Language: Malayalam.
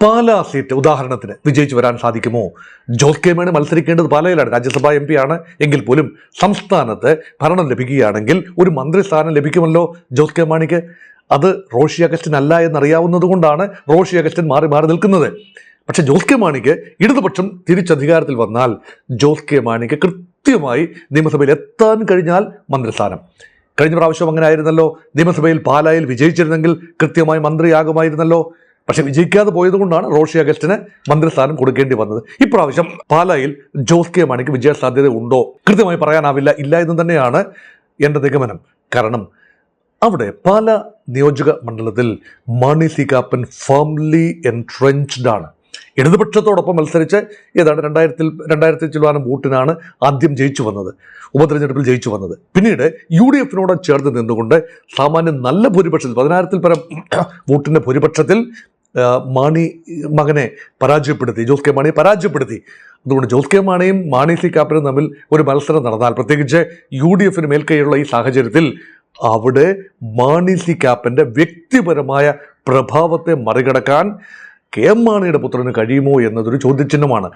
പാലാ സീറ്റ് ഉദാഹരണത്തിന് വിജയിച്ചു വരാൻ സാധിക്കുമോ? ജോസ് കെ മാണി മത്സരിക്കേണ്ടത് പാലയിലാണ്, രാജ്യസഭാ MP ആണ് എങ്കിൽ പോലും സംസ്ഥാനത്ത് ഭരണം ലഭിക്കുകയാണെങ്കിൽ ഒരു മന്ത്രിസ്ഥാനം ലഭിക്കുമല്ലോ ജോസ് കെ മാണിക്ക്. അത് റോഷി അഗസ്റ്റിൻ അല്ല എന്നറിയാവുന്നത് കൊണ്ടാണ് റോഷി അഗസ്റ്റിൻ മാറി മാറി നിൽക്കുന്നത്. പക്ഷെ ജോസ് കെ മാണിക്ക് ഇടതുപക്ഷം തിരിച്ചധികാരത്തിൽ വന്നാൽ ജോസ് കെ മാണിക്ക് കൃത്യമായി നിയമസഭയിൽ എത്താൻ കഴിഞ്ഞാൽ മന്ത്രിസ്ഥാനം. കഴിഞ്ഞ പ്രാവശ്യം അങ്ങനെ ആയിരുന്നല്ലോ. നിയമസഭയിൽ പാലായിൽ വിജയിച്ചിരുന്നെങ്കിൽ കൃത്യമായി മന്ത്രിയാകുമായിരുന്നല്ലോ. പക്ഷെ വിജയിക്കാതെ പോയതുകൊണ്ടാണ് റോഷി അഗസ്റ്റിന് മന്ത്രിസ്ഥാനം കൊടുക്കേണ്ടി വന്നത്. ഇപ്രാവശ്യം പാലായിൽ ജോസ് കെ മാണിക്ക് വിജയസാധ്യത ഉണ്ടോ? കൃത്യമായി പറയാനാവില്ല, ഇല്ല എന്ന് തന്നെയാണ് എൻ്റെ നിഗമനം. കാരണം അവിടെ പാല നിയോജക മണ്ഡലത്തിൽ മാണി സി കാപ്പൻ ഫേംലി എൻട്രെഞ്ച്ഡ് ആണ്. ഇടതുപക്ഷത്തോടൊപ്പം മത്സരിച്ച് ഏതാണ്ട് 2000 ചിലവാനം വോട്ടിനാണ് ആദ്യം ജയിച്ചു വന്നത്, ഉപതെരഞ്ഞെടുപ്പിൽ ജയിച്ചു വന്നത്. പിന്നീട് UDF-നോട് ചേർന്ന് നിന്നുകൊണ്ട് സാമാന്യം നല്ല ഭൂരിപക്ഷത്തിൽ 10000-ൽ പരം വോട്ടിൻ്റെ ഭൂരിപക്ഷത്തിൽ മാണി മകനെ പരാജയപ്പെടുത്തി, ജോസ് കെ മാണിയെ പരാജയപ്പെടുത്തി. അതുകൊണ്ട് ജോസ് കെ മാണിയും മാണി സി കാപ്പനും തമ്മിൽ ഒരു മത്സരം നടന്നാൽ, പ്രത്യേകിച്ച് UDF-ന് മേൽക്കൈയുള്ള ഈ സാഹചര്യത്തിൽ അവിടെ മാണി സി കാപ്പൻ്റെ വ്യക്തിപരമായ പ്രഭാവത്തെ മറികടക്കാൻ KM മാണിയുടെ പുത്രന് കഴിയുമോ എന്നതൊരു ചോദ്യചിഹ്നമാണ്.